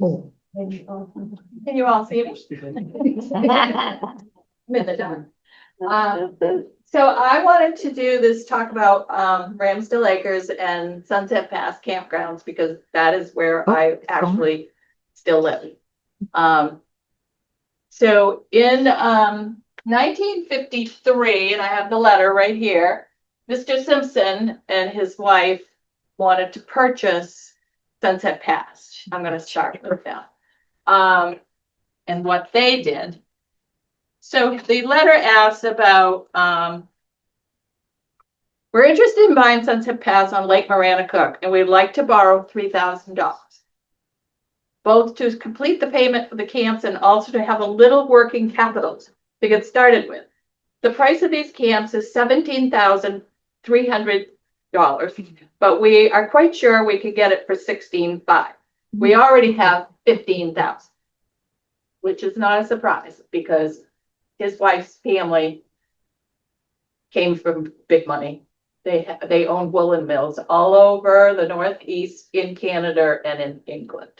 Oh. Can you all see me? So I wanted to do this talk about Ramsdell Acres and Sunset Pass campgrounds because that is where I actually still live. So in 1953, and I have the letter right here, Mr. Simpson and his wife wanted to purchase Sunset Pass. I'm going to start with that. And what they did. So the letter asks about, we're interested in buying Sunset Pass on Lake Maranacook, and we'd like to borrow $3,000, both to complete the payment for the camps and also to have a little working capital to get started with. The price of these camps is $17,300, but we are quite sure we could get it for $16,500. We already have $15,000, which is not a surprise because his wife's family came from big money. They owned woolen mills all over the Northeast, in Canada, and in England.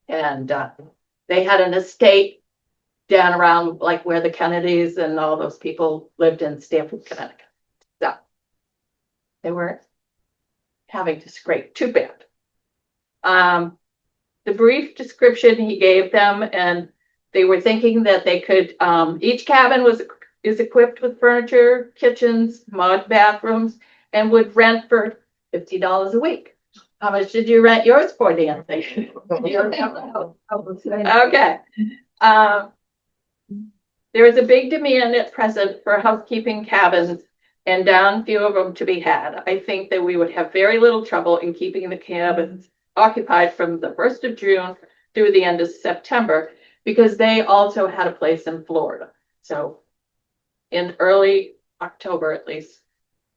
And they had an estate down around like where the Kennedys and all those people lived in Stamford, Connecticut. So they weren't having to scrape too bad. The brief description he gave them, and they were thinking that they could, each cabin is equipped with furniture, kitchens, mod bathrooms, and would rent for $50 a week. How much did you rent yours for, Nancy? Okay. There is a big demand at present for housekeeping cabins, and down few of them to be had. I think that we would have very little trouble in keeping the cabins occupied from the 1st of June through the end of September, because they also had a place in Florida. So in early October, at least,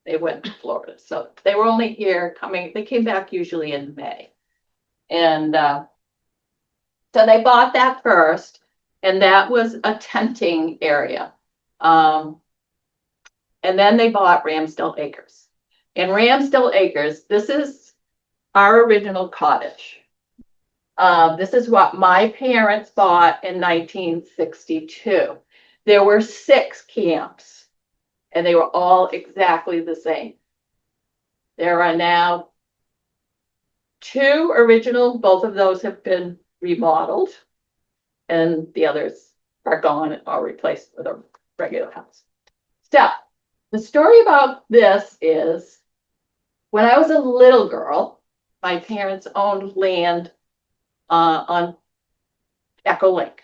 they went to Florida. So they were only here they came back usually in May. And so they bought that first, and that was a tenting area. And then they bought Ramsdell Acres. In Ramsdell Acres, this is our original cottage. This is what my parents bought in 1962. There were 6 camps, and they were all exactly the same. There are now 2 original, both of those have been remodeled, and the others are gone or replaced with a regular house. So, the story about this is, when I was a little girl, my parents owned land on Echo Lake.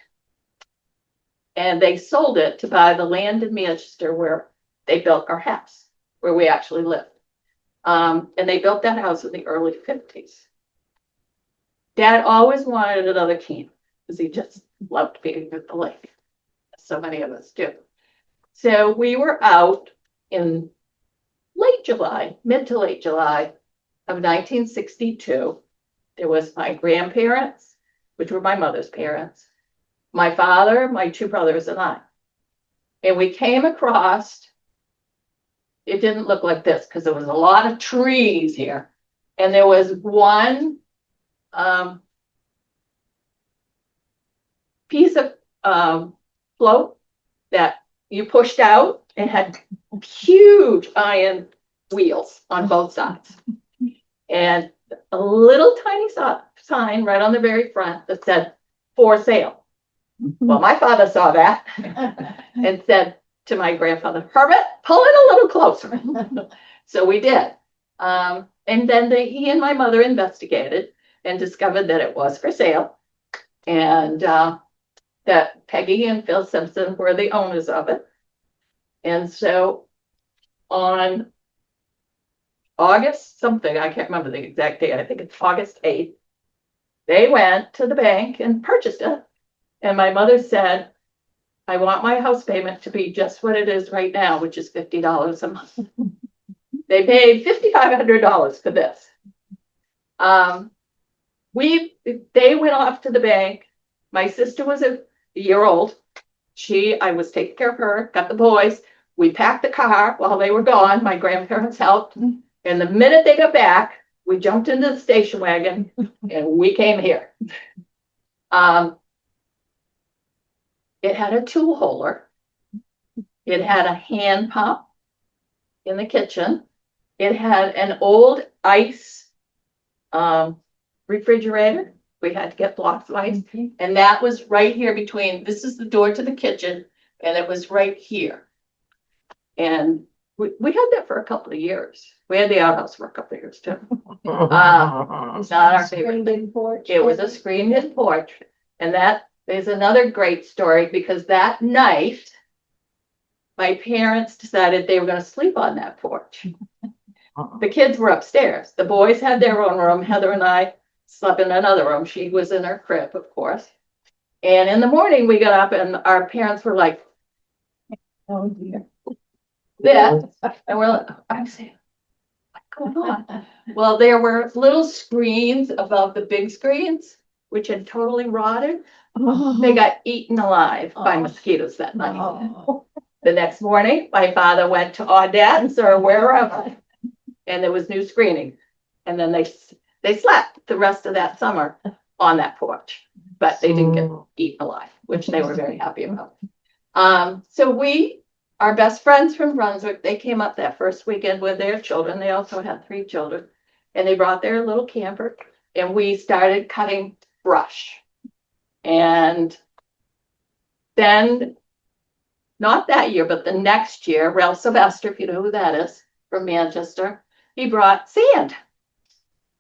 And they sold it to buy the land in Manchester where they built our house, where we actually lived. And they built that house in the early 50s. Dad always wanted another camp because he just loved being at the lake. So many of us do. So we were out in late July, mid to late July of 1962. There was my grandparents, which were my mother's parents, my father, my 2 brothers, and I. And we came across, it didn't look like this because there was a lot of trees here. And there was one piece of float that you pushed out and had huge iron wheels on both sides. And a little tiny sign right on the very front that said, "For sale." Well, my father saw that and said to my grandfather, "Herbert, pull it a little closer." So we did. And then he and my mother investigated and discovered that it was for sale, and that Peggy and Phil Simpson were the owners of it. And so on August something, I can't remember the exact date, I think it's August 8th, they went to the bank and purchased it. And my mother said, "I want my house payment to be just what it is right now, which is $50 a month." They paid $5,500 for this. They went off to the bank. My sister was a year old. I was taking care of her, got the boys. We packed the car while they were gone. My grandparents helped. And the minute they got back, we jumped into the station wagon and we came here. It had a tool holder. It had a hand pump in the kitchen. It had an old ice refrigerator. We had to get blocks of ice. And that was right here between, this is the door to the kitchen, and it was right here. And we had that for a couple of years. We had the outhouse for a couple of years too. It's not our favorite. Porch. It was a screened-in porch. And that is another great story because that night, my parents decided they were going to sleep on that porch. The kids were upstairs. The boys had their own room. Heather and I slept in another room. She was in her crib, of course. And in the morning, we got up and our parents were like, oh dear. This. And we're like, I'm saying, what's going on? Well, there were little screens above the big screens, which had totally rotted. They got eaten alive by mosquitoes that night. The next morning, my father went to Audette's or wherever, and there was new screening. And then they slept the rest of that summer on that porch, but they didn't get eaten alive, which they were very happy about. So our best friends from Brunswick, they came up that first weekend with their children. They also had 3 children, and they brought their little camper, and we started cutting brush. And then, not that year, but the next year, Ralph Sylvester, if you know who that is, from Manchester, he brought sand.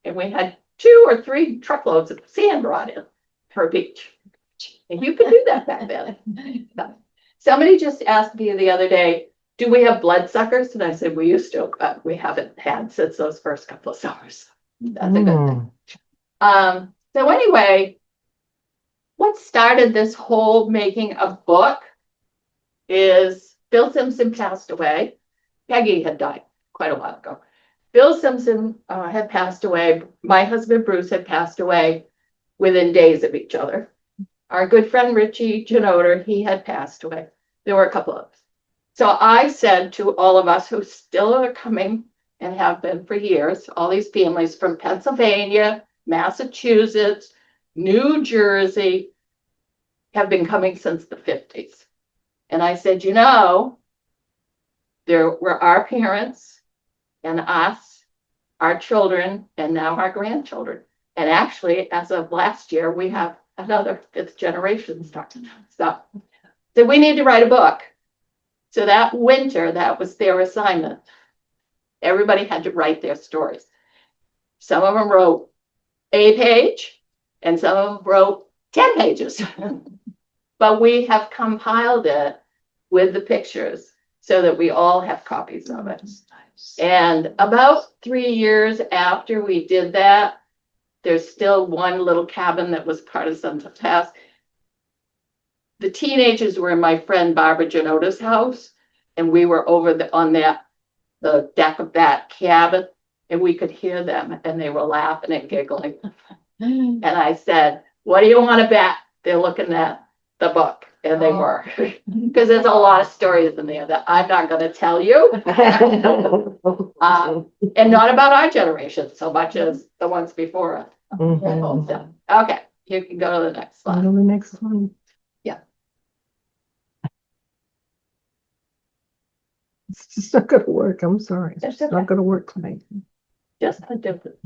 And we had 2 or 3 truckloads of sand brought in for a beach. And you could do that back then. Somebody just asked me the other day, do we have bloodsuckers? And I said, we used to, but we haven't had since those first couple of summers. That's a good thing. So anyway, what started this whole making a book is Bill Simpson passed away. Peggy had died quite a while ago. Bill Simpson had passed away. My husband, Bruce, had passed away within days of each other. Our good friend, Richie Genoder, he had passed away. There were a couple of us. So I said to all of us who still are coming and have been for years, all these families from Pennsylvania, Massachusetts, New Jersey, have been coming since the 50s. And I said, you know, there were our parents and us, our children, and now our grandchildren. And actually, as of last year, we have another 5th generation starting. So we need to write a book. So that winter, that was their assignment. Everybody had to write their stories. Some of them wrote a page, and some of them wrote 10 pages. But we have compiled it with the pictures so that we all have copies of it. Nice. And about 3 years after we did that, there's still one little cabin that was part of some task. The teenagers were in my friend Barbara Genoda's house, and we were over on the deck of that cabin, and we could hear them, and they were laughing and giggling. And I said, what do you want to bet? They're looking at the book, and they were, because there's a lot of stories in there that I'm not going to tell you, and not about our generation so much as the ones before us. So, okay, you can go to the next slide. Go to the next one. Yeah. It's just not going to work. I'm sorry. It's That's just okay. not going to work tonight. Just a different.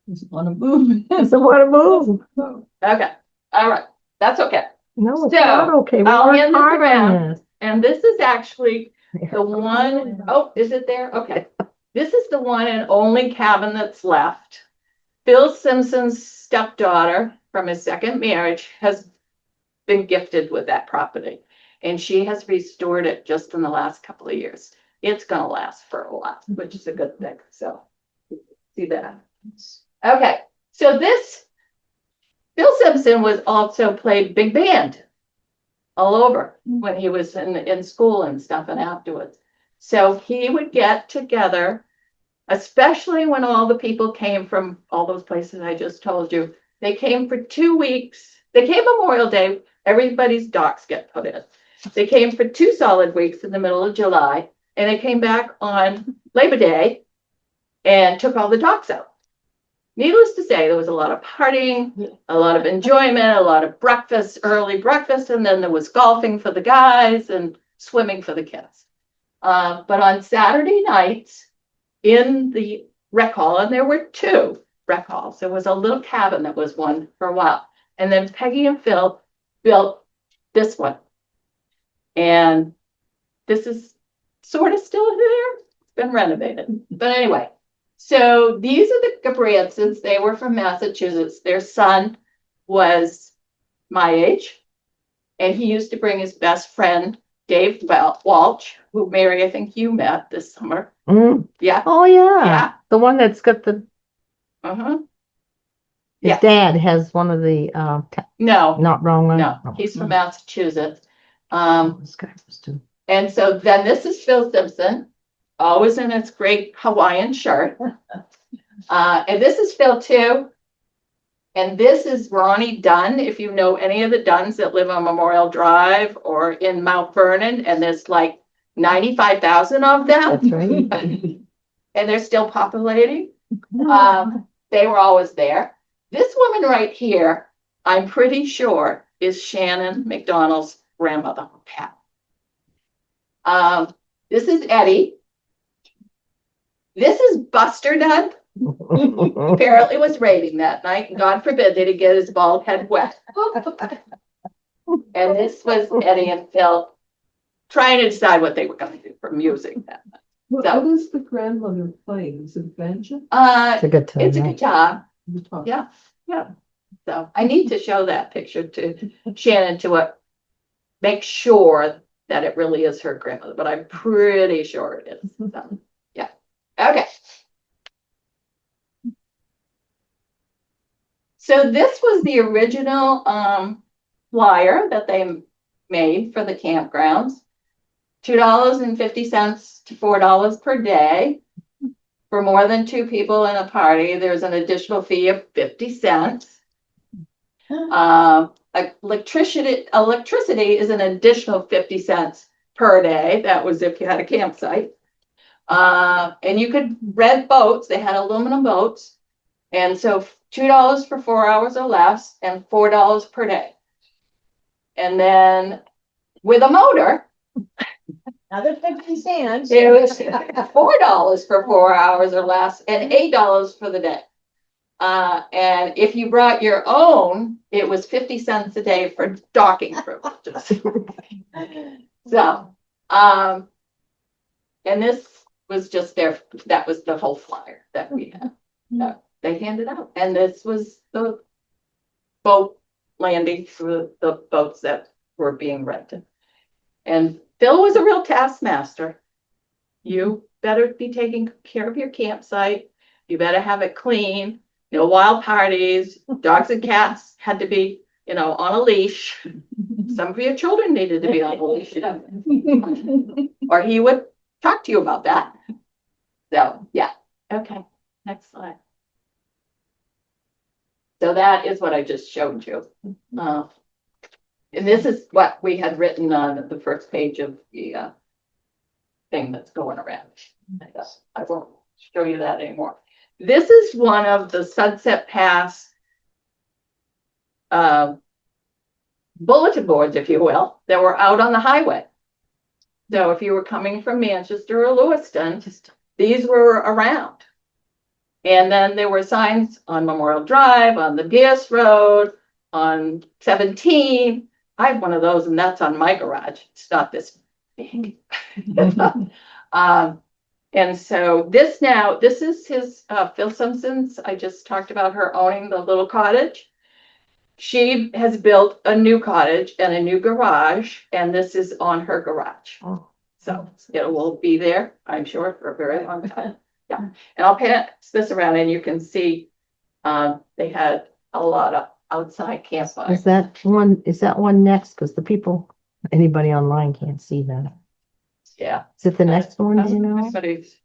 Doesn't want to move. Doesn't want to move. Okay, all right, that's okay. No, it's So, not okay. I'll worked hand this hard on around. this. And this is actually the one, oh, is it there? Okay. This is the one and only cabin that's left. Bill Simpson's stepdaughter from his second marriage has been gifted with that property, and she has restored it just in the last couple of years. It's going to last for a while, which is a good thing. So, see that. Okay, so this, Bill Simpson was also played big band all over when he was in school and stuff and afterwards. So he would get together, especially when all the people came from all those places I just told you. They came for 2 weeks. They came Memorial Day. Everybody's docks get put in. They came for 2 solid weeks in the middle of July, and they came back on Labor Day and took all the dogs out. Needless to say, there was a lot of partying, a lot of enjoyment, a lot of breakfast, early breakfast, and then there was golfing for the guys and swimming for the kids. But on Saturday nights in the rec hall, and there were 2 rec halls, there was a little cabin that was one for a while. And then Peggy and Phil built this one. And this is sort of still there. It's been renovated. But anyway, so these are the Gabrielsons. They were from Massachusetts. Their son was my age. And he used to bring his best friend, Dave Walsh, who, Mary, I think you met this summer. Mm. Yeah. Oh, yeah. Yeah. The one that's got the, Uh-huh. his Yeah. dad has one of the, No, not wrong one. no, he's from Massachusetts. This guy was too. And so then this is Phil Simpson, always in his great Hawaiian shirt. And this is Phil too. And this is Ronnie Dunn, if you know any of the Dunns that live on Memorial Drive or in Mount Vernon, and there's like 95,000 of them. That's right. And they're still populating. They were always there. This woman right here, I'm pretty sure, is Shannon McDonald's grandmother, Pat. This is Eddie. This is Buster Dunn. Apparently was raining that night, and God forbid that he get his bald head wet. And this was Eddie and Phil trying to decide what they were going to do for music that night. What is the grandmother playing? Is it banjo? It's a good time. It's a guitar. Guitar. Yeah, yeah. So I need to show that picture to Shannon to make sure that it really is her grandmother, but I'm pretty sure it is. So, yeah. Okay. So this was the original flyer that they made for the campgrounds. $2.50 to $4 per day. For more than 2 people in a party, there's an additional fee of 50 cents. Electricity is an additional 50 cents per day. That was if you had a campsite. And you could rent boats. They had aluminum boats. And so $2 for 4 hours or less and $4 per day. And then with a motor, Another 50 cents. it was $4 for 4 hours or less and $8 for the day. And if you brought your own, it was 50 cents a day for docking privileges. So, and this was just that was the whole flyer that we had. That they handed out. And this was the boat landing for the boats that were being rented. And Phil was a real taskmaster. You better be taking care of your campsite. You better have it clean. No wild parties. Dogs and cats had to be, on a leash. Some of your children needed to be on a leash. Or he would talk to you about that. So, yeah. Okay. Next slide. So that is what I just showed you. And this is what we had written on the first page of the thing that's going around. I won't show you that anymore. This is one of the Sunset Pass bulletin boards, if you will, that were out on the highway. So if you were coming from Manchester or Lewiston, these were around. And then there were signs on Memorial Drive, on the Pierce Road, on 17. I have one of those, and that's on my garage. It's not this big. And so this is his, Phil Simpson's. I just talked about her owning the little cottage. She has built a new cottage and a new garage, and this is on her garage. Oh. So it will be there, I'm sure, for a very long time. Yeah, and I'll pass this around, and you can see they had a lot of outside campfire. Is that one next? Because anybody online can't see that. Yeah. Is it the next one, do you know? Somebody's-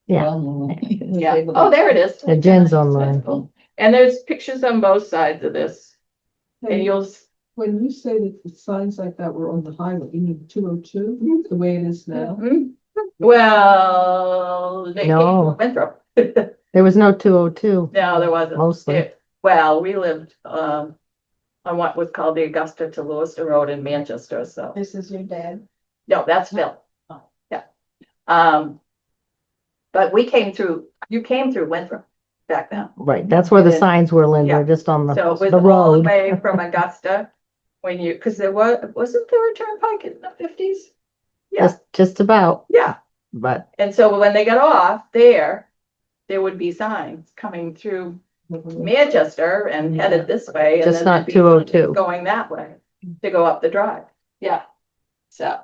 Yeah. Yeah. Oh, there it is. Yeah, Jen's online. And there's pictures on both sides of this, and When you say that the signs like that were on the highway, you mean 202, the way it is now? Well, they No. Winthrop. There was no 202 No, there wasn't. mostly. Well, we lived, on what was called the Augusta to Lewiston Road in Manchester, so, This is your dad. no, that's Phil. Oh. Yeah. But you came through Winthrop back then. Right, that's where the Yeah. signs were, Linda, Yeah. just on So it was the all the road. way from Augusta when because wasn't there a turnpike in the 50s? Yeah, Just about, yeah. but And so when they got off there would be signs coming through Manchester and headed this way. And just then not there'd be one 202. going that way to go up the drive. Yeah. So,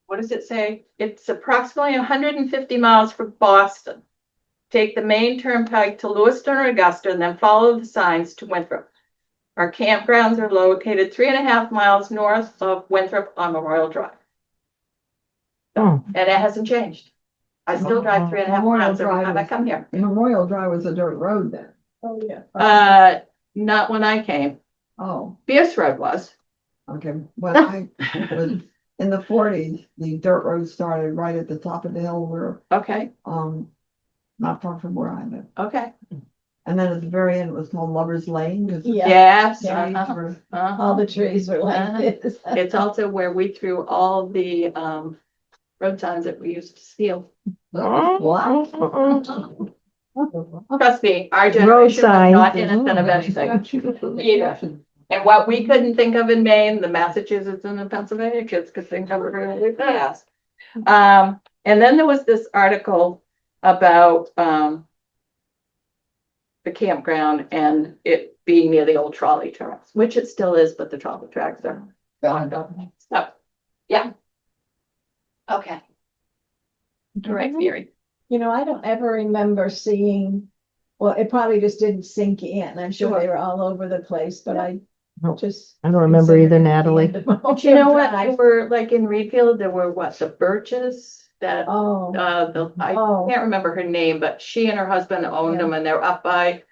what does it say? It's approximately 150 miles from Boston. Take the main turnpike to Lewiston or Augusta and then follow the signs to Winthrop. Our campgrounds are located 3.5 miles north of Winthrop on Memorial Drive. Oh, And it hasn't changed. I still drive 3.5 Memorial miles every Drive time I is- come here. Memorial Drive was a dirt road then. Oh, yeah. Not when I came. Oh, Pierce Road was. okay. When I was in the 40s, the dirt road started right at the top of the hill where, Okay, not far from where I live. okay. And then at the very end, it was called Lover's Lane. 'Cause the Yeah. Yes. Yeah. trees uh-huh, were- uh-huh. All the trees were Uh-huh. like this. It's also where we threw all the road signs that we used to steal. Trust me, our generation was signs. not innocent of anything. Either. And what we couldn't think of in Maine, the Massachusetts and the Pennsylvania kids could think of really fast. And then there was this article about the campground and it being near the old trolley tracks, which it still is, but the trolley tracks are gone. So, yeah. Okay. All right, Mary. You know, I don't ever remember seeing, well, it probably just didn't sink in. I'm sure they Sure. were all over the place, but I No, just. I don't remember either, considered it the Natalie. end of Memorial Do you know what? Drive. There were like in Reedfield, there were what, the Birches that, Oh, I oh, can't remember her name, but she and her husband owned Yeah. them and they're up by,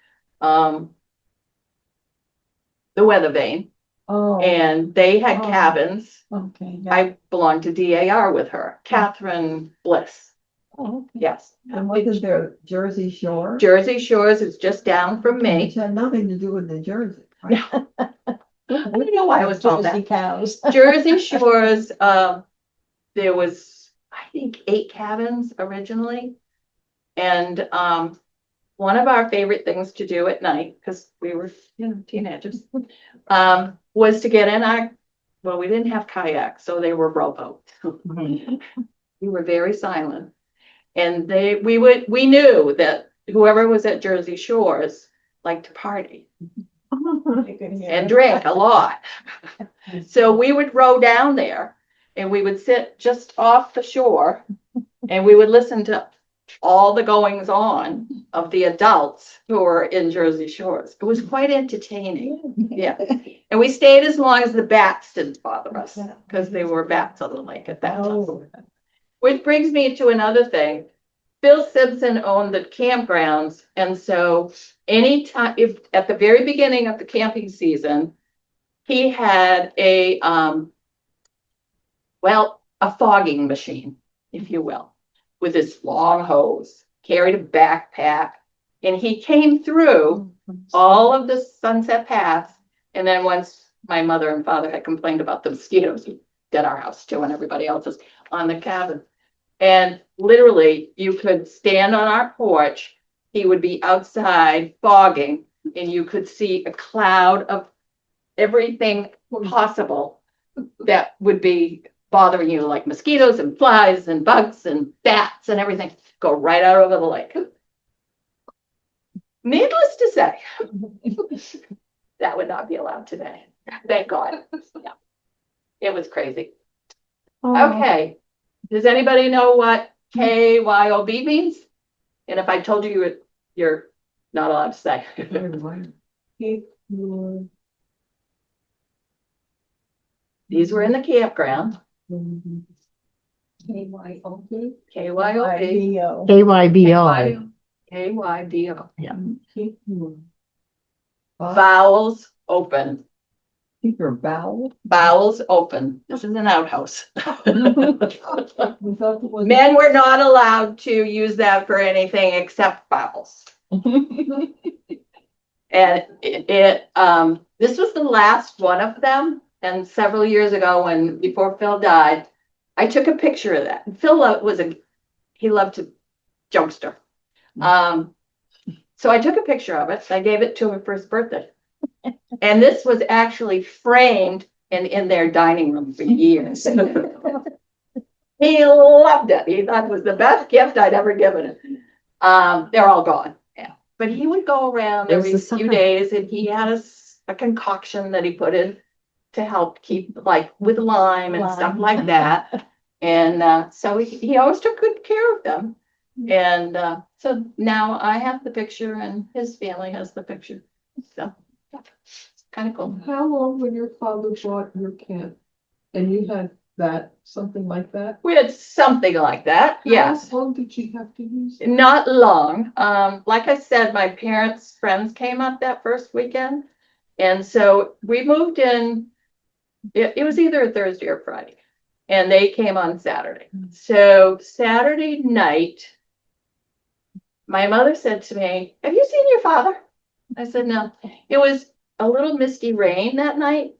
the Weather Vane oh, and they had Oh. cabins. okay. Yeah. I belonged to DAR with her, Catherine Bliss. Oh, okay. Yes. And wasn't there Jersey Shore? Jersey Shores is just down from Which me. had nothing to do with New Jersey. Right? I don't know why I was told Jersey that. cows. Jersey Shores, there was, I think, 8 cabins originally. And one of our favorite things to do at night, because we were, teenagers, was to get in well, we didn't have kayaks, so they were rowboats. We were very silent. And we knew that whoever was at Jersey Shores liked to party You could hear and it. drink a lot. So we would row down there and we would sit just off the shore and we would listen to all the goings on of the adults who were in Jersey Shores. It was quite entertaining. Yeah. And we stayed as long as the bats didn't bother us because there were bats on the lake at that time. Oh, Which brings me to another thing. Bill Simpson owned the campgrounds. And so anytime, if at the very beginning of the camping season, he had a fogging machine, if you will, with this long hose, carried a backpack, and he came through all of the Sunset Paths. And then once my mother and father had complained about the mosquitoes at our house too, and everybody else's on the cabin. And literally you could stand on our porch, he would be outside fogging, and you could see a cloud of everything possible that would be bothering you, like mosquitoes and flies and bugs and bats and everything, go right out over the lake. Needless to say, that would not be allowed today. Thank God. Yeah. It was crazy. oh. Okay. Does anybody know what KYOB means? And if I told you, you're not allowed to say. These were in the campground. KYOB. KYOB. KYBO. KYBO. Yeah. Vowels open. Keep your bowel. bowels open. This is an outhouse. We thought it was- Men were not allowed to use that for anything except bowels. And this was the last one of them. And several years ago, before Phil died, I took a picture of that. And Phil he loved to jokester. So I took a picture of it. I gave it to him for his birthday. And this was actually framed in their dining room for years. He loved it. He thought it was the best gift I'd ever given him. They're all gone. Yeah. But he would go around There's every the few sign. days and he had a concoction that he put in to help keep, like, with lime and stuff like that. And so he always took good care of them. And so now I have the picture and his family has the picture. So it's kind of cool. How long when your father bought your camp? And you had that, something like that? We had something like that, yes. How long did you have to use it? Not long. Like I said, my parents' friends came up that first weekend. And so we moved in, it was either a Thursday or Friday. And they came on Saturday. So Saturday night, my mother said to me, "Have you seen your father?" I said, "No." It was a little misty rain that night.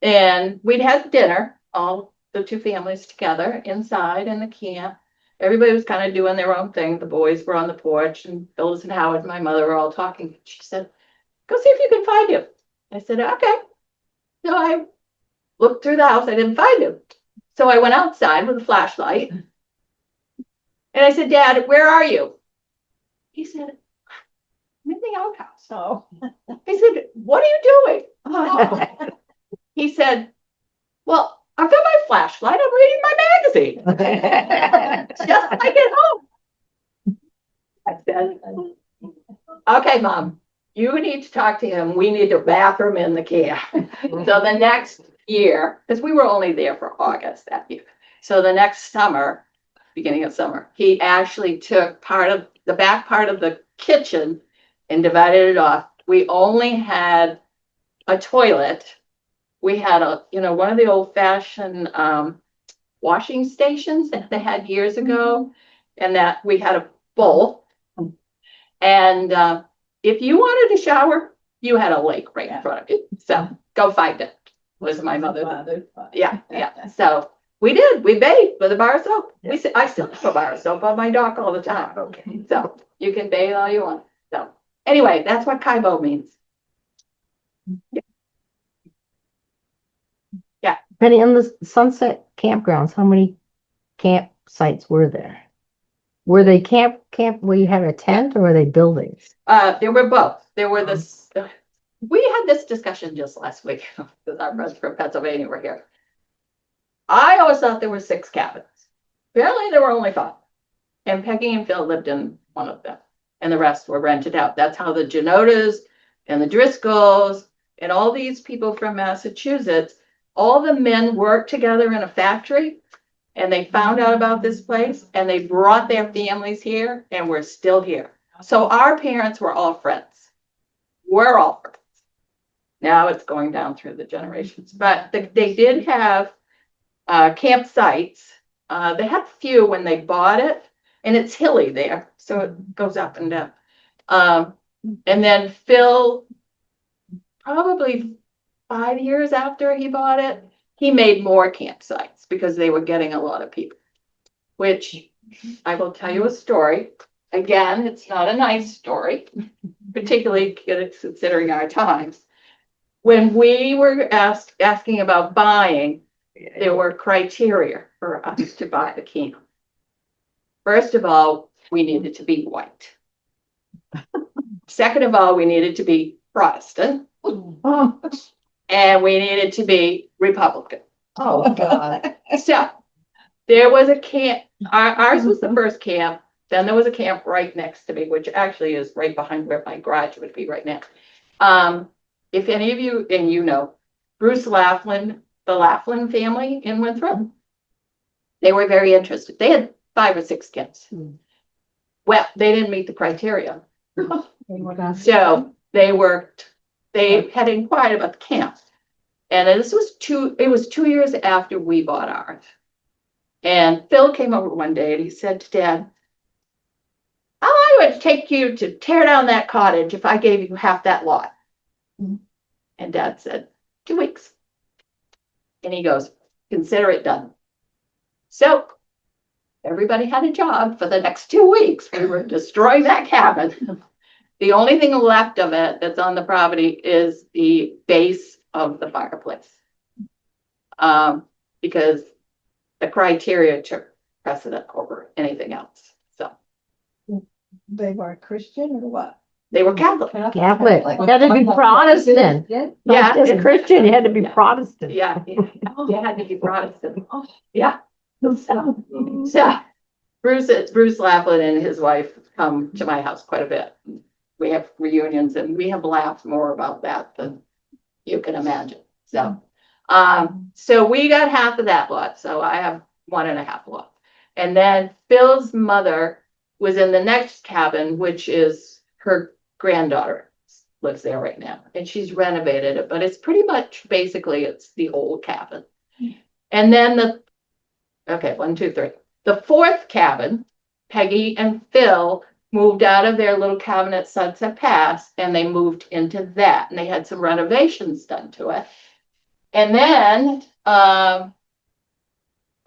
And we'd had dinner, all the two families together inside in the camp. Everybody was kind of doing their own thing. The boys were on the porch and Phyllis and Howard and my mother were all talking. She said, "Go see if you can find him." I said, "Okay." So I looked through the house. I didn't find him. So I went outside with a flashlight. And I said, "Dad, where are you?" He said, "I'm in the outhouse." Oh. I said, "What are you doing?" He said, "Well, I've got my flashlight. I'm reading my magazine. Just like at home." I said, "Okay, Mom, you need to talk to him. We need a bathroom in the camp." So the next year, because we were only there for August that year. So the next summer, beginning of summer, he actually took part of the back part of the kitchen and divided it off. We only had a toilet. We had one of the old fashioned washing stations that they had years ago, and that we had a bowl. And if you wanted to shower, you had a lake right in front of you. So go find it, was my mother. Yeah. So we did. We bathed with a bar of soap. I still have a bar of soap on my dock all the time. Okay. So you can bathe all you want. So anyway, that's what Kaibo means. Penny, on the Sunset Campgrounds, how many campsites were there? Were they camp where you had a tent or were they buildings? There were both. There were we had this discussion just last week because our friends from Pennsylvania were here. I always thought there were 6 cabins. Apparently there were only 5. And Peggy and Phil lived in one of them. And the rest were rented out. That's how the Genotas and the Driscolls and all these people from Massachusetts, all the men worked together in a factory. And they found out about this place and they brought their families here and we're still here. So our parents were all friends. We're all friends. Now it's going down through the generations. But they did have campsites. They had a few when they bought it, and it's hilly there, so it goes up and down. And then Phil, probably 5 years after he bought it, he made more campsites because they were getting a lot of people, which I will tell you a story. Again, it's not a nice story, particularly considering our times. When we were asking about buying, there were criteria for us to buy the camp. First of all, we needed to be white. Second of all, we needed to be Protestant. And we needed to be Republican. Oh, God. So there was a camp. Ours was the first camp. Then there was a camp right next to me, which actually is right behind where my garage would be right now. If any of you, and you know, Bruce Laughlin, the Laughlin family in Winthrop, they were very interested. They had 5 or 6 kids. Well, they didn't meet the criteria. So they had inquired about the camp. And it was 2 years after we bought ours. And Phil came over one day and he said to Dad, how long would it take you to tear down that cottage if I gave you half that lot? Mhm. And Dad said, 2 weeks. And he goes, consider it done. So everybody had a job for the next 2 weeks. We were destroying that cabin. The only thing left of it that's on the property is the base of the fireplace. Because the criteria took precedent over anything else. So They were Christian or what? they were Catholic. Catholic, you had to be Protestant, Yeah. not just Christian, you had to be Yeah. Protestant. Yeah, you had to be Protestant. Oh. Yeah. So Bruce Laughlin and his wife come to my house quite a bit. We have reunions and we have laughed more about that than you can imagine. So we got half of that lot. So I have 1.5 lots. And then Phil's mother was in the next cabin, which is her granddaughter lives there right now. And she's renovated it, but it's pretty much basically it's the old cabin. And then okay, 1, 2, 3. The fourth cabin, Peggy and Phil moved out of their little cabin at Sunset Pass and they moved into that. And they had some renovations done to it. And then I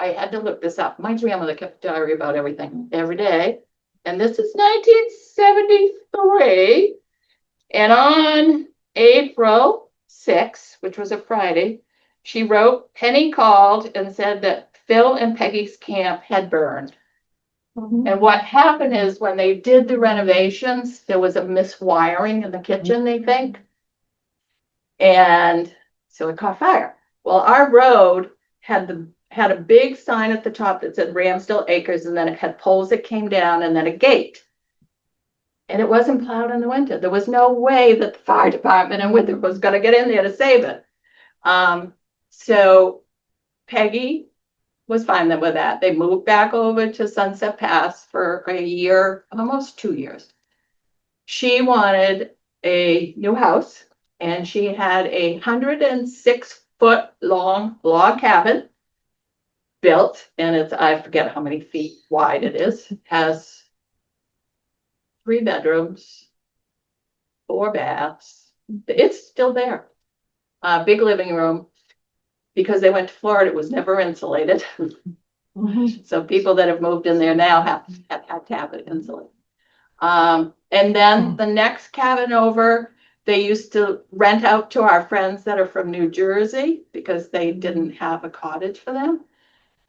had to look this up. My grandmother kept a diary about everything every day. And this is 1973. And on April 6th, which was a Friday, she wrote, Penny called and said that Phil and Peggy's camp had burned. And what happened is when they did the renovations, there was a miswiring in the kitchen, they think. And so it caught fire. Well, our road had a big sign at the top that said Ramsdell Acres, and then it had poles that came down and then a gate. And it wasn't plowed in the winter. There was no way that the fire department in winter was going to get in there to save it. So Peggy was fine with that. They moved back over to Sunset Pass for a year, almost 2 years. She wanted a new house, and she had a 106-foot long log cabin built, and it's, I forget how many feet wide it is, has 3 bedrooms, 4 baths. It's still there. Big living room. Because they went to Florida, it was never insulated. So people that have moved in there now have had to have it insulated. And then the next cabin over, they used to rent out to our friends that are from New Jersey because they didn't have a cottage for them.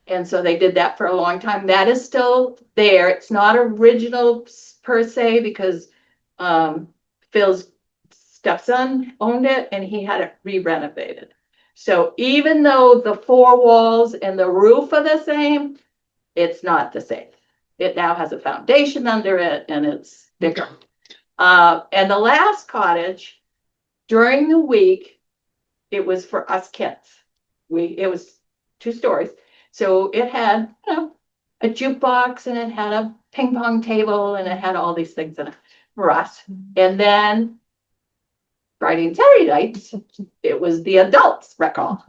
And so they did that for a long time. That is still there. It's not original per se because Phil's stepson owned it and he had it re-renovated. So even though the 4 walls and the roof are the same, it's not the same. It now has a foundation under it and it's bigger. And the last cottage, during the week, it was for us kids. It was 2 stories. So it had, a jukebox and it had a ping pong table and it had all these things in it for us. And then Friday and Saturday nights, it was the adults' rec hall.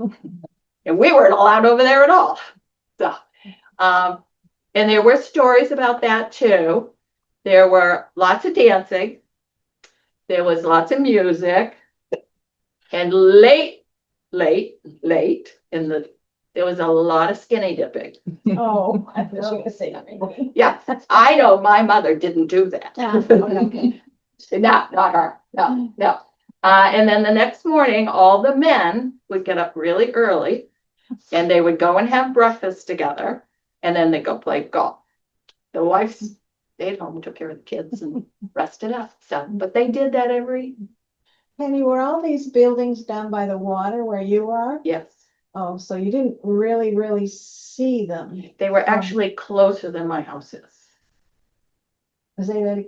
And we weren't allowed over there at all. So, and there were stories about that too. There were lots of dancing. There was lots of music. And late in there was a lot of skinny dipping. Oh, I thought you were gonna say that. Yeah, I know my mother didn't do that. Okay. Not her. No. And then the next morning, all the men would get up really early and they would go and have breakfast together and then they'd go play golf. The wives stayed home, took care of the kids and rested up. So, but they did that Penny, were all these buildings down by the water where you are? yes. Oh, so you didn't really see them? They were actually closer than my house is. Was they really,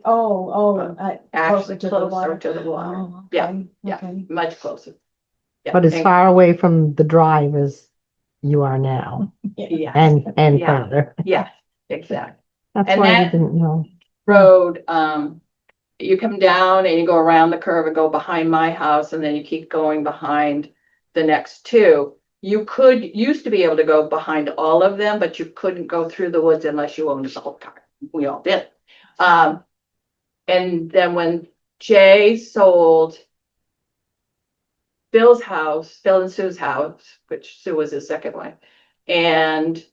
Actually closer to the water? to the water. Oh, Yeah, okay, yeah. okay. Much closer. Yeah. But as and- far away from the drive as you are now, Yeah. and Yeah. further. Yeah, exactly. That's And why we that- didn't know. Road, you come down and you go around the curve and go behind my house and then you keep going behind the next two, used to be able to go behind all of them, but you couldn't go through the woods unless you owned a salt car. We all did. And then when Jay sold Phil and Sue's house, which Sue was his second wife, and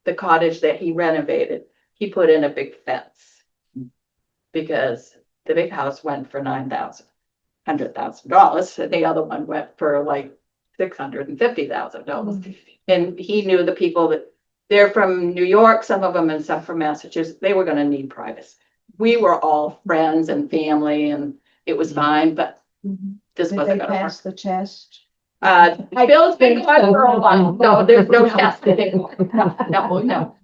the cottage that he renovated, he put in a big fence because the big house went for $100,000, and the other one went for like $650,000. And he knew the people that they're from New York, some of them, and some from Massachusetts. They were going to need privacy. We were all friends and family, and it was fine, but this Did they wasn't going to work. pass the test? Phil's been gone for a while. No, there's no test anymore. No, no.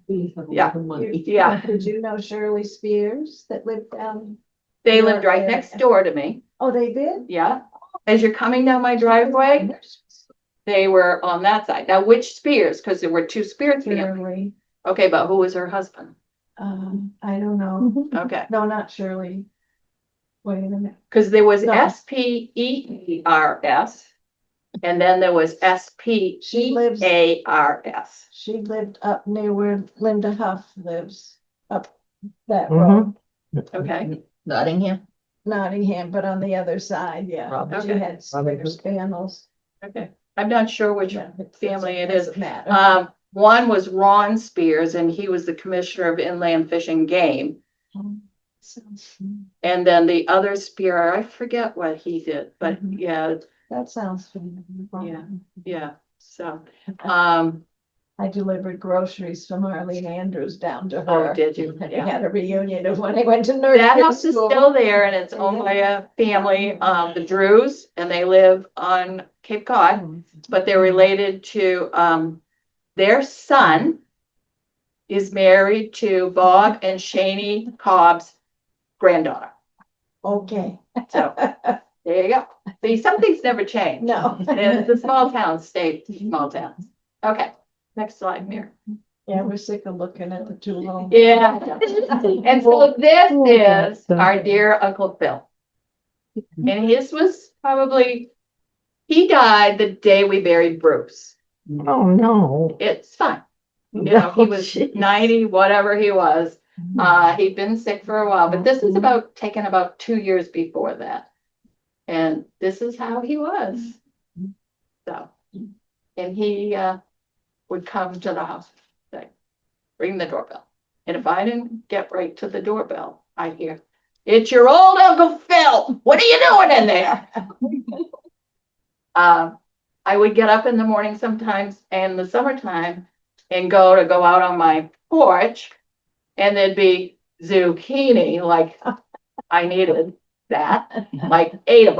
Yeah. Yeah. Did you know Shirley Spears that lived down? They lived right next door to me. Oh, they did? Yeah. As you're coming down my driveway, they were on that side. Now, which Spears? Because there were two Spears families. Shirley. Okay, but who was her husband? I don't know. Okay. No, not Shirley. Wait a minute. Because there was No. SPEERS, and then there was SPEARS. She lived up near where Linda Huff lives, up that road, Okay. Nottingham. Nottingham, but on the other side, yeah. Robin. She had Spears panels. Okay. I'm not sure which family it is. Doesn't matter. One was Ron Spears, and he was the commissioner of inland fish and game. And then the other Spear, I forget what he did, but yeah, That sounds familiar. yeah. So, I delivered groceries from Arlene Andrews down to oh, her. did you? And we Yeah. had a reunion of when I went to nursery That house is school. still there, and it's owned by a family, the Drews, and they live on Cape Cod, but they're related to, their son is married to Bob and Shani Cobb's granddaughter. Okay. So there you go. See, some things never change. No. And the small towns stay small towns. Okay, next slide, Mary. Yeah, we're sick of looking at the two homes. Yeah. And so this is our dear Uncle Phil. And his was probably, he died the day we buried Bruce. Oh, no. It's fine. You know, he was 90, whatever he was. He'd been sick for a while, but this is taken about 2 years before that. And this is how he was. So, and he would come to the house, say, ring the doorbell. And if I didn't get right to the doorbell, I'd hear, "It's your old Uncle Phil. What are you doing in there?" I would get up in the morning sometimes in the summertime and go out on my porch, and there'd be zucchini, like I needed that, like 8 of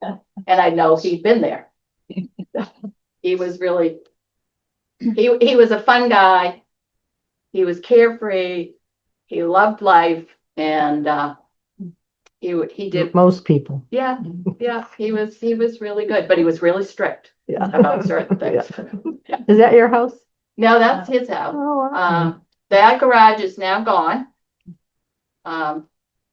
them. And I know he'd been there. He was really, he was a fun guy. He was carefree. He loved life, and he did. Most people. Yeah, he was really good, but he was really strict Yeah. about certain things. Yeah. Is that your house? No, that's his house. Oh, wow. That garage is now gone.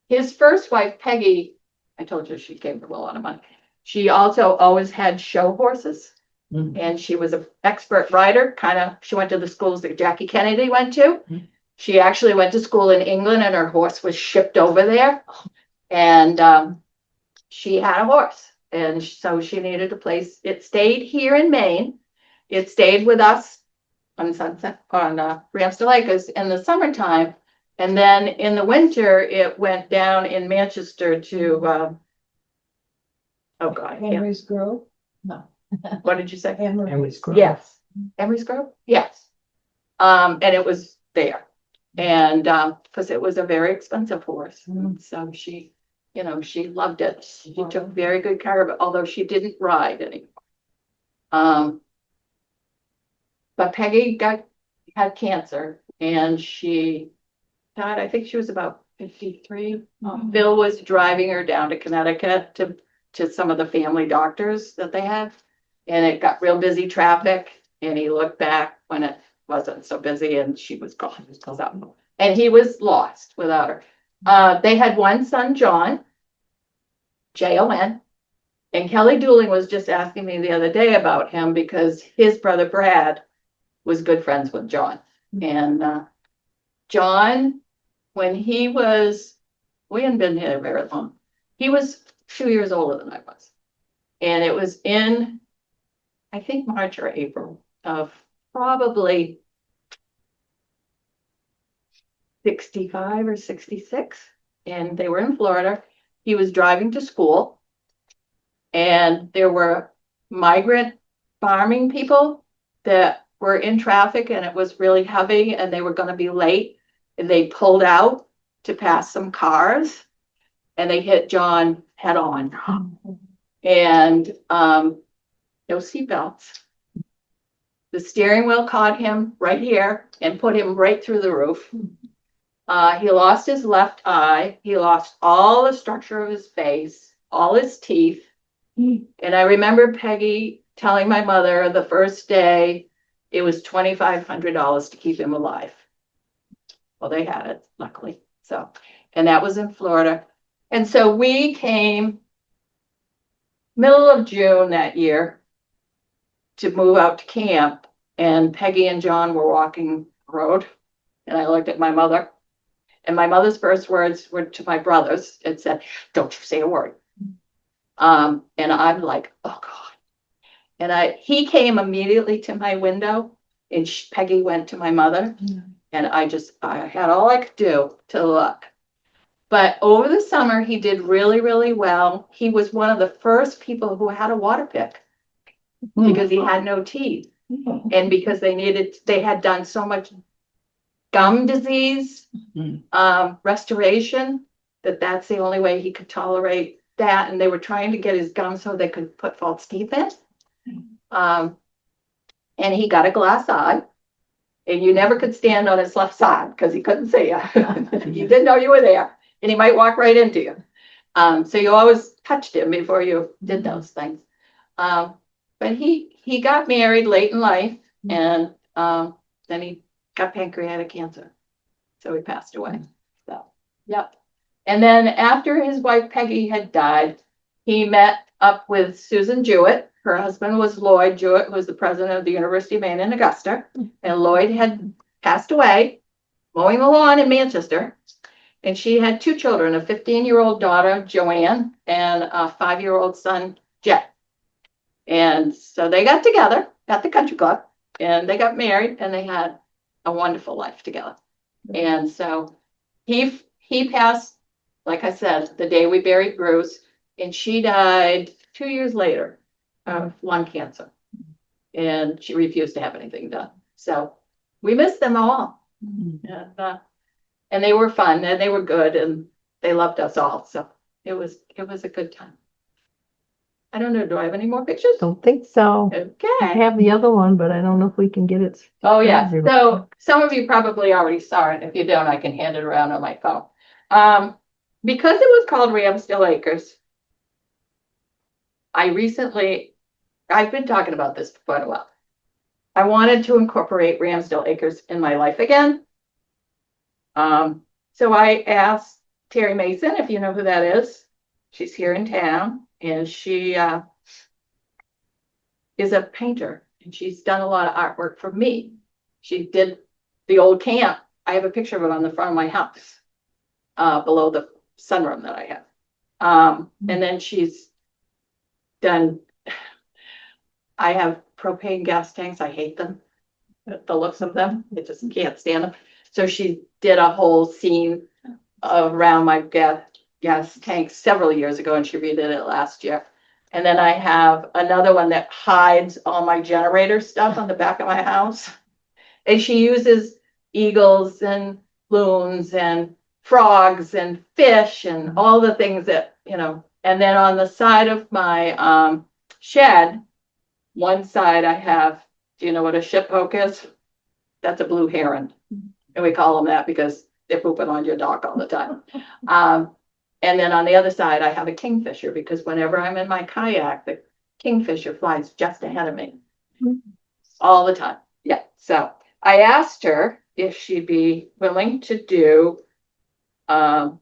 His first wife, Peggy, I told you she gave him a lot of money. She also always had show horses, and she was an expert rider. She went to the schools that Jackie Kennedy went to. She actually went to school in England, and her horse was shipped over there. And she had a horse, and so she needed a place. It stayed here in Maine. It stayed with us on Ramsdell Acres in the summertime, and then in the winter it went down in Manchester to oh God, Henry's Grove? No. what did you say? Henry's Grove. Yes, Emery's Grove. Yes, and it was there, and because it was a very expensive horse, so she, she loved it. She took very good care of it, although she didn't ride anymore. But Peggy had cancer, and she died. I think she was about 53. Bill was driving her down to Connecticut to some of the family doctors that they had, and it got real busy traffic. And he looked back when it wasn't so busy, and she was gone. So, and he was lost without her. They had one son, John, Jon, And Kelly Dooling was just asking me the other day about him because his brother Brad was good friends with John. And John, when he was, we hadn't been here very long. He was 2 years older than I was. And it was in, I think, March or April of probably 65 or 66. And they were in Florida. He was driving to school. And there were migrant farming people that were in traffic, and it was really heavy and they were going to be late. And they pulled out to pass some cars and they hit John head on. And no seatbelts. The steering wheel caught him right here and put him right through the roof. He lost his left eye. He lost all the structure of his face, all his teeth. And I remember Peggy telling my mother the first day it was $2,500 to keep him alive. Well, they had it, luckily. So, and that was in Florida. And so we came middle of June that year to move out to camp. And Peggy and John were walking the road. And I looked at my mother. And my mother's first words were to my brothers. It said, "Don't you say a word." And I'm like, oh God. And he came immediately to my window and Peggy went to my mother. And I had all I could do to look. But over the summer, he did really, really well. He was one of the first people who had a water pick because he had no teeth. And because they had done so much gum disease, restoration, that's the only way he could tolerate that. And they were trying to get his gums so they could put false teeth in. And he got a glass eye. And you never could stand on his left side because he couldn't see you. You didn't know you were there. And he might walk right into you. So you always touched him before you did those things. But he got married late in life. And then he got pancreatic cancer. So he passed away. So, yep. And then after his wife Peggy had died, he met up with Susan Jewett. Her husband was Lloyd Jewett, who was the president of the University of Maine in Augusta. And Lloyd had passed away mowing the lawn in Manchester. And she had two children, a 15-year-old daughter, Joanne, and a 5-year-old son, Jet. And so they got together at the country club and they got married and they had a wonderful life together. And so he passed, like I said, the day we buried Bruce, and she died 2 years later of lung cancer. And she refused to have anything done. So we miss them all. And they were fun and they were good and they loved us all. So it was a good time. I don't know. Do I have any more pictures? Don't think so. I Okay. have the other one, but I don't know if we can get it. Oh, yeah. So some of you probably already saw it. If you don't, I can hand it around on my phone. Because it was called Ramsdell Acres, I've been talking about this for quite a while. I wanted to incorporate Ramsdell Acres in my life again. So I asked Terry Mason, if you know who that is. She's here in town, and she is a painter, and she's done a lot of artwork for me. She did the old camp. I have a picture of it on the front of my house, below the sunroom that I have. And then she's done, I have propane gas tanks. I hate them, the looks of them. I just can't stand them. So she did a whole scene around my gas tank several years ago, and she redid it last year. And then I have another one that hides all my generator stuff on the back of my house. And she uses eagles and loons and frogs and fish and all the things that, and then on the side of my shed, one side I have, do you know what a shippoke is? That's a blue heron. And we call them that because they're pooping on your dock all the time. And then on the other side, I have a kingfisher because whenever I'm in my kayak, the kingfisher flies just ahead of me all the time. Yeah. So I asked her if she'd be willing to do the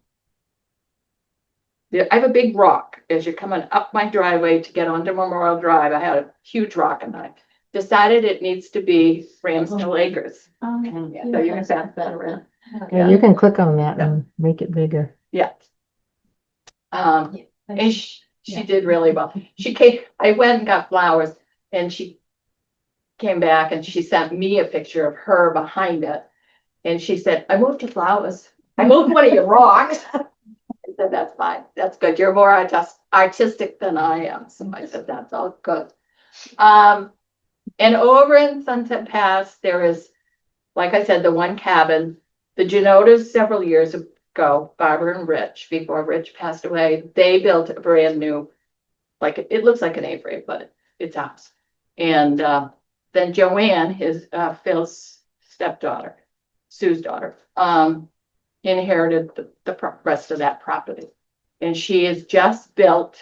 I have a big rock as you're coming up my driveway to get onto Memorial Drive. I had a huge rock and I decided it needs to be Ramsdell Acres. So you can pass that around. Yeah, you can click on that and make it bigger. Yeah. And she did really well. She came, I went and got flowers and she came back and she sent me a picture of her behind it. And she said, I moved your flowers. I moved one of your rocks. I said, that's fine. That's good. You're more artistic than I am. So I said, that's all good. And over in Sunset Pass, there is, like I said, the one cabin. The Genotas several years ago, Barbara and Rich, before Rich passed away, they built a brand new, like it looks like an A-frame, but it's ours. And then Joanne, his Phil's stepdaughter, Sue's daughter, inherited the rest of that property. And she has just built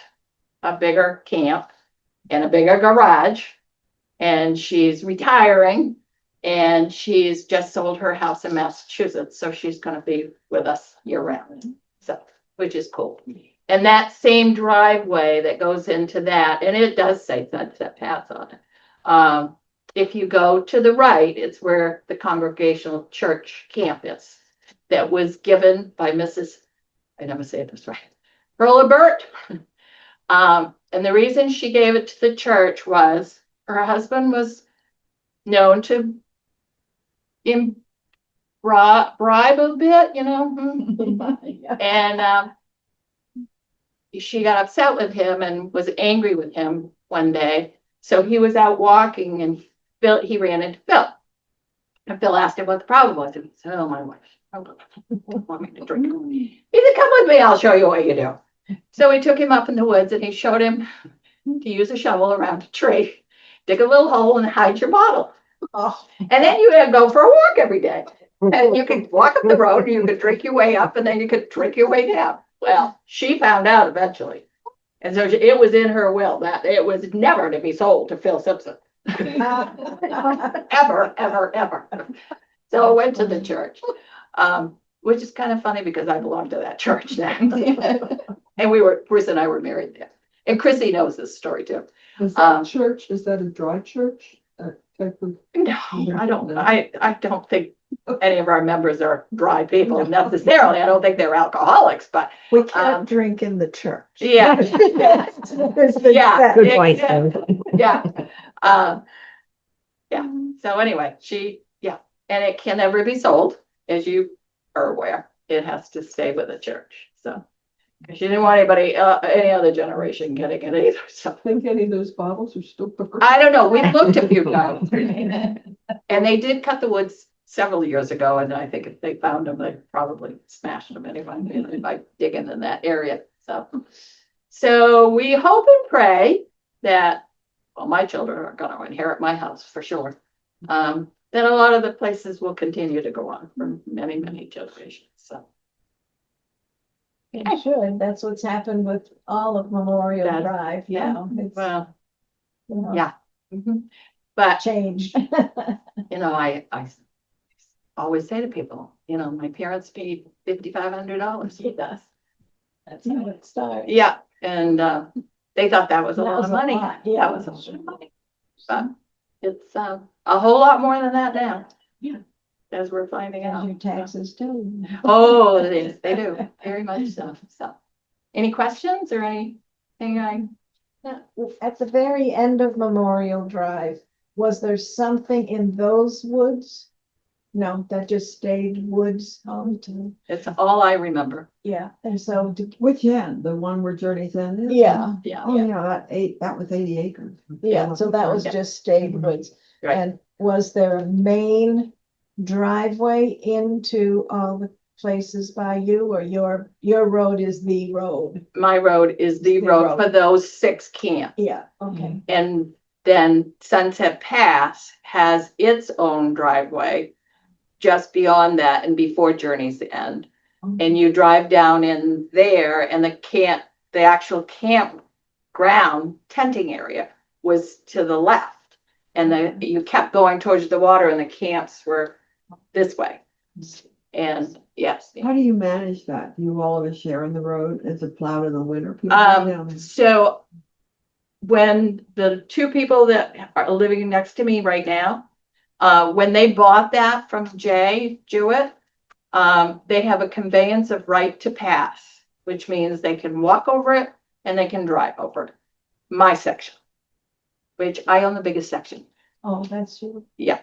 a bigger camp and a bigger garage. And she's retiring and she's just sold her house in Massachusetts. So she's going to be with us year round. So, which is cool. And that same driveway that goes into that, and it does say Sunset Pass on it. If you go to the right, it's where the Congregational Church camp is. That was given by Mrs. I never say this right, Hurlbert. And the reason she gave it to the church was her husband was known to bribe a bit, you know, and she got upset with him and was angry with him one day. So he was out walking and he ran into Phil. And Phil asked him what the problem was. And he said, oh, my wife. Want me to drink? He said, come with me, I'll show you what you do. So he took him up in the woods and he showed him to use a shovel around a tree, dig a little hole and hide your bottle. Oh. And then you would go for a walk every day. And you could walk up the road and you could drink your way up and then you could drink your way down. Well, she found out eventually. And so it was in her will that it was never to be sold to Phil Simpson. Ever, ever, ever. So I went to the church, which is kind of funny because I belong to that church now. And Bruce and I were married there. And Chrissy knows this story too. Is that church, is that a dry church? Type of, No, I don't think any of our members are dry people necessarily. I don't think they're alcoholics, but We can't drink in the church. yeah. Yeah. Good point. Yeah. Yeah. So anyway, and it can never be sold, as you are aware. It has to stay with the church. So, because she didn't want anybody, any other generation getting it either. So I think any of those bottles are still. I don't know. We looked a few times, and they did cut the woods several years ago. And I think if they found them, they probably smashed them anyway by digging in that area. So we hope and pray that, well, my children are going to inherit my house for sure. That a lot of the places will continue to go on for many, many generations. So. It should. That's what's happened with all of Memorial That- Drive yeah. now. It's, Well, you know, yeah. Mhm. But, changed. you know, I always say to people, you know, my parents paid $5,500. It does. That's how it started. Yeah. And they thought that was a That lot was of a money. lot, yeah. That was a lot of money. But it's a whole lot more than that now. Yeah. As we're finding And out. your taxes too. Oh, they do. Very much so. So, any questions or anything At the very end of Memorial Drive, was there something in those woods? No, that just stayed woods all the time. it's all I remember. Yeah, and so, Which end? The one where Journey's End is? yeah, Yeah. Oh, yeah, that was 80 acres. yeah, so that was Yeah. just stayed woods. Right. And was there a main driveway into all the places by you, or your road is the road? My road is the The road road. for those 6 camps. Yeah, okay. And then Sunset Pass has its own driveway just beyond that and before Journey's End. And you drive down in there and the actual campground tenting area was to the left. And you kept going towards the water and the camps were this way. And yes. How do you manage that? Do you all of a share in the road? Is it plowed in the winter? People go down there. So when the two people that are living next to me right now, when they bought that from Jay Jewett, they have a conveyance of right to pass, which means they can walk over it and they can drive over it. My section, which I own the biggest section. Oh, that's you. Yeah.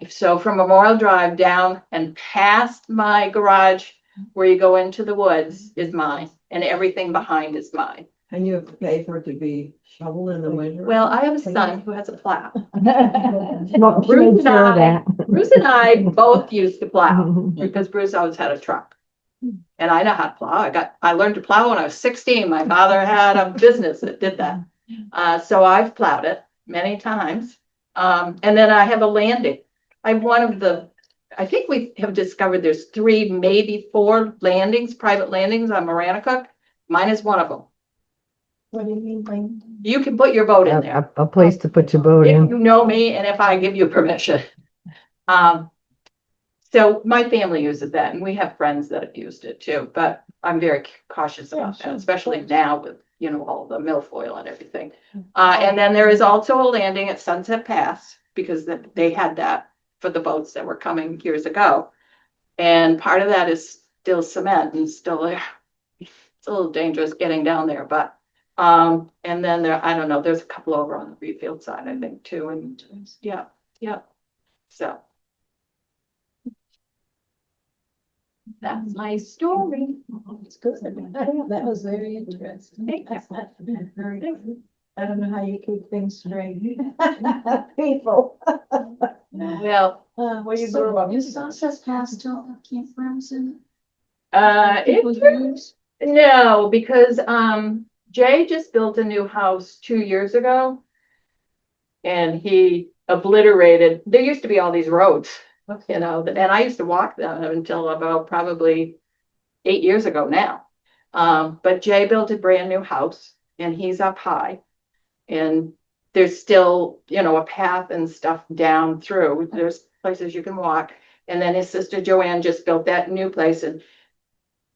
So from Memorial Drive down and past my garage, where you go into the woods, is mine, and everything behind is mine. And you have to pay for it to be shoveled in the winter? Well, I have a son who has a plow. Well, she Bruce made and sure of I- that. Bruce and I both used to plow because Bruce always had a truck. And I know how to plow. I learned to plow when I was 16. My father had a business that did that. So I've plowed it many times. And then I have a landing. I think we have discovered there's 3, maybe 4 landings, private landings on Maranacook. Mine is one of them. What do you mean, Lane? You can put your boat in there. A place to put your boat If in. you know me and if I give you permission. So my family uses that, and we have friends that have used it too, but I'm very cautious about sure, that, especially now with, all the milfoil and everything. And then there is also a landing at Sunset Pass, because they had that for the boats that were coming years ago. And part of that is still cement and still there. It's a little dangerous getting down there, but, and then I don't know, there's a couple over on the Reedfield side, I think, too, and yeah, so. That's my story. It's good. That was very interesting. Thank you. Very good. I don't know how you keep things straight. People. Well, Where you So grew up. is Sunset Pass still have campgrounds in it, use? no, because, Jay just built a new house 2 years ago. And he obliterated, there used to be all these roads, and I used to walk them until about probably 8 years ago now. But Jay built a brand new house and he's up high. And there's still, a path and stuff down through. There's places you can walk. And then his sister Joanne just built that new place. And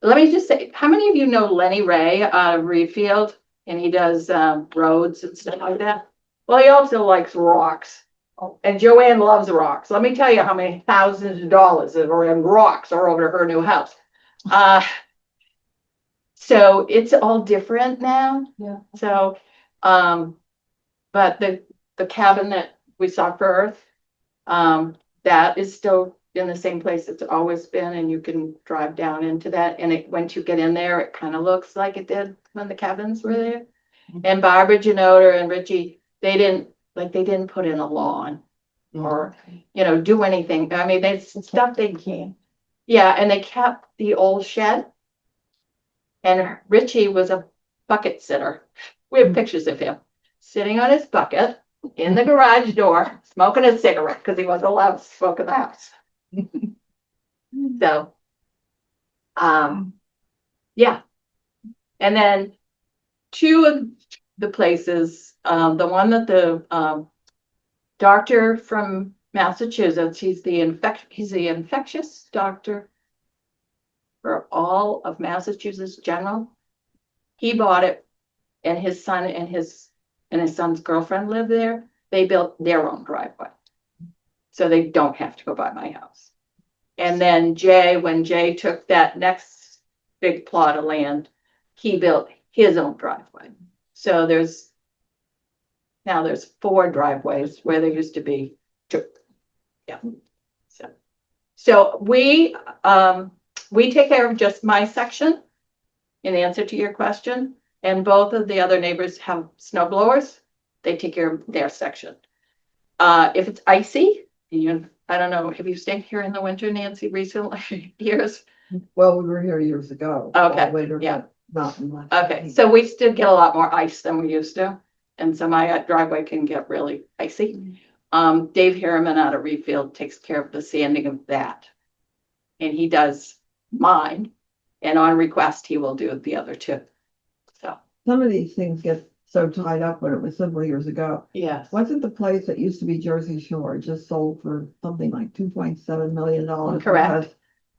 let me just say, how many of you know Lenny Ray out of Reedfield? And he does roads and stuff like that. Well, he also likes rocks. And Joanne loves rocks. Let me tell you how many thousands of dollars are in rocks are over her new house. So it's all different now. Yeah. So, but the cabin that we saw first, that is still in the same place it's always been, and you can drive down into that. And once you get in there, it kind of looks like it did when the cabins were there. And Barbara Janoder and Richie, they didn't put in a lawn or, do anything. I mean, there's stuff they can. Yeah, and they kept the old shed. And Richie was a bucket sitter. We have pictures of him sitting on his bucket in the garage door, smoking a cigarette because he wasn't allowed to smoke in the house. So, yeah. And then 2 of the places, the one that the doctor from Massachusetts, he's the infectious doctor for all of Massachusetts General. He bought it, and his son and his son's girlfriend live there. They built their own driveway, so they don't have to go by my house. And then when Jay took that next big plot of land, he built his own driveway. So there's 4 driveways where there used to be 2. Yeah. So we take care of just my section in answer to your question. And both of the other neighbors have snow blowers. They take care of their section. If it's icy, I don't know, have you stayed here in the winter, Nancy, recently? Years? Well, we were here years ago. Okay, Later, yeah. Not much. Okay, so we still get a lot more ice than we used to. And so my driveway can get really icy. Dave Harriman out of Reedfield takes care of the sanding of that. And he does mine. And on request, he will do the other 2. So, Some of these things get so tied up when it was several years ago. yes. Wasn't the place that used to be Jersey Shore just sold for something like $2.7 million? Correct. Because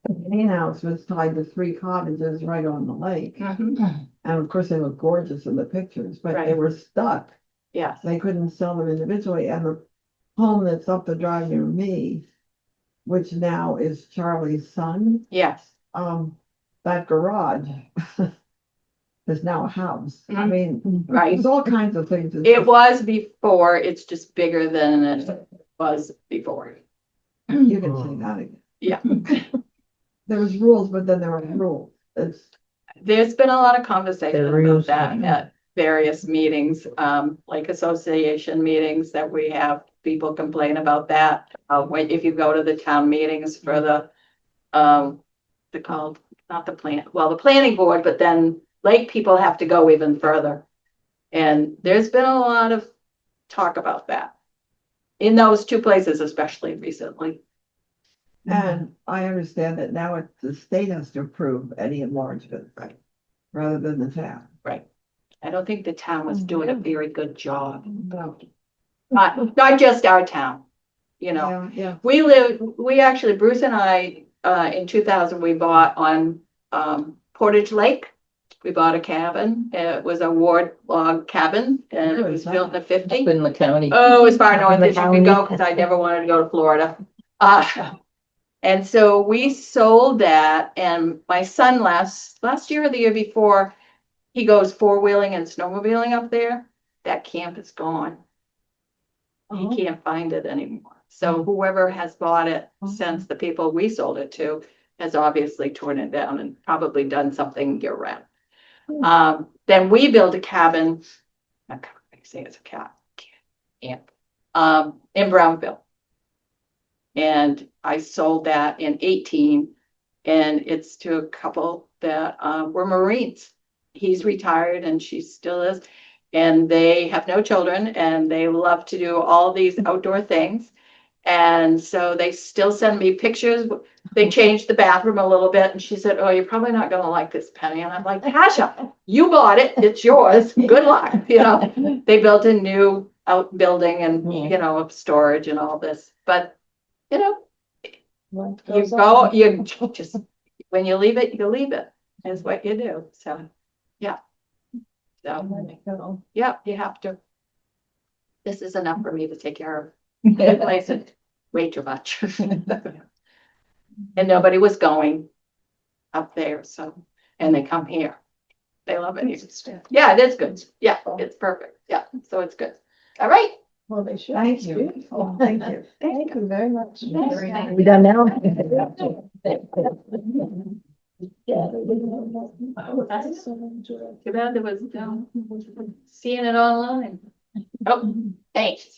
The main house was tied to 3 cottages right on the lake. Mhm. And of course, they look gorgeous in the pictures, but they Right. were stuck. Yes, They couldn't sell them individually. And the home that's up the drive near me, which now is Charlie's son, yes. that garage is now a house. I Mhm. mean, Right. there's all kinds of things. It was before, it's just bigger than it was before. You can say that again. Yeah. There was rules, but then there were rules. It's, There's been a lot of conversation The about rules. that at various meetings, like association meetings that we have. People complain about that. When, if you go to the town meetings for the called, not the the planning board, but then lake people have to go even further. And there's been a lot of talk about that in those 2 places, especially recently. and I understand that now it's the state has to approve any enlargement. Right. Rather than the town. Right. I don't think the town was doing a very good job. No. Not just our town, you know. Yeah, We actually, Bruce and I, in 2000, we bought on Portage Lake. We bought a cabin. It was a ward log cabin and it Where was is that? built in the 50s. In the county. Oh, as far north In the as you could go, county. because I never wanted to go to Florida. And so we sold that, and my son last year or the year before, he goes 4-wheeling and snowmobiling up there. That camp is gone. He can't find it anymore. So whoever has bought it since the people we sold it to has obviously torn it down and probably done something year round. Then we built a cabin, I say it's a camp, in Brownville. And I sold that in 18, and it's to a couple that were Marines. He's retired and she still is. And they have no children and they love to do all these outdoor things. And so they still send me pictures. They changed the bathroom a little bit. And she said, "Oh, you're probably not going to like this, Penny." And I'm like, "Tasha, you bought it. It's yours. Good luck." You know, they built a new outbuilding and, you know, storage and all this. But, you know, Life you goes go, on. you just, when you leave it, is what you do. So, yeah. So, Let go. yeah, you have to. This is enough for me to take care of. The place is way too much. And nobody was going up there, so, and they come here. They love it here. Yeah, it is good. Yeah, it's perfect. Yeah, so it's good. All right. Well, they should. Thank It's you. beautiful. Thank you. Thank you very much. Thanks. Very nice. We done now? Too bad there was, seeing it online. Oh, thanks.